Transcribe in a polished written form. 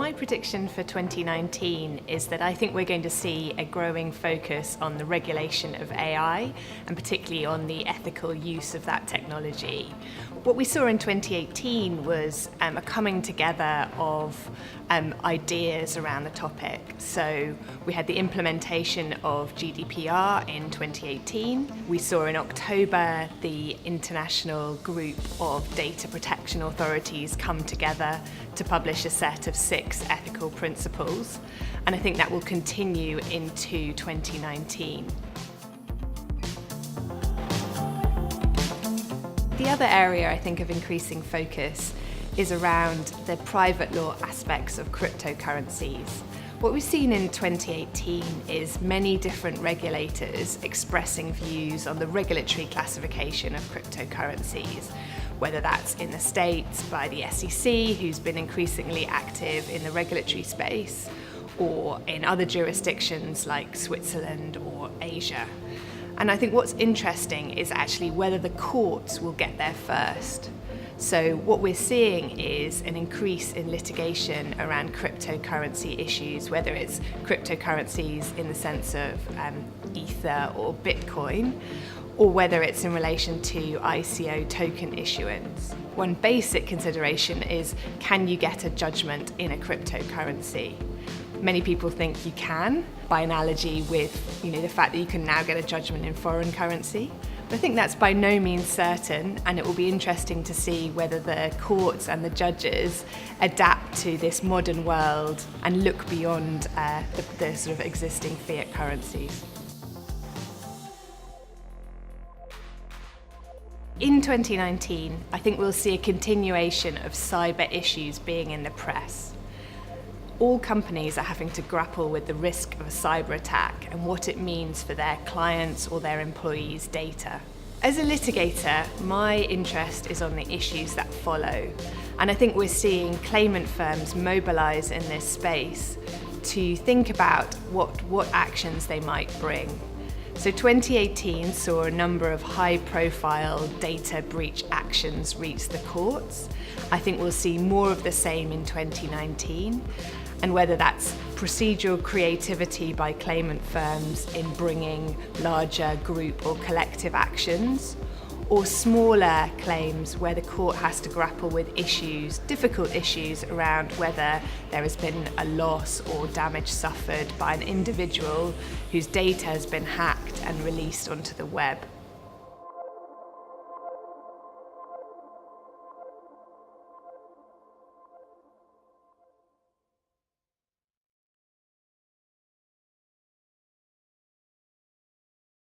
My prediction for 2019 is that I think we're going to see a growing focus on the regulation of AI and particularly on the ethical use of that technology. What we saw in 2018 was a coming together of ideas around the topic. So we had the implementation of GDPR in 2018. We saw in October the international group of data protection authorities come together to publish a set of 6 ethical principles, and I think that will continue into 2019. The other area I think of increasing focus is around the private law aspects of cryptocurrencies. What we've seen in 2018 is many different regulators expressing views on the regulatory classification of cryptocurrencies, whether that's in the States by the SEC, who's been increasingly active in the regulatory space, or in other jurisdictions like Switzerland or Asia. And I think what's interesting is actually whether the courts will get there first. So what we're seeing is an increase in litigation around cryptocurrency issues, whether it's cryptocurrencies in the sense of Ether or Bitcoin, or whether it's in relation to ICO token issuance. One basic consideration is, can you get a judgment in a cryptocurrency? Many people think you can, by analogy with the fact that you can now get a judgment in foreign currency. But I think that's by no means certain, and it will be interesting to see whether the courts and the judges adapt to this modern world and look beyond the sort of existing fiat currencies. In 2019, I think we'll see a continuation of cyber issues being in the press. All companies are having to grapple with the risk of a cyber attack and what it means for their clients or their employees' data. As a litigator, my interest is on the issues that follow, and I think we're seeing claimant firms mobilize in this space to think about what actions they might bring. So 2018 saw a number of high-profile data breach actions reach the courts. I think we'll see more of the same in 2019, and whether that's procedural creativity by claimant firms in bringing larger group or collective actions, or smaller claims where the court has to grapple with issues, difficult issues around whether there has been a loss or damage suffered by an individual whose data has been hacked and released onto the web.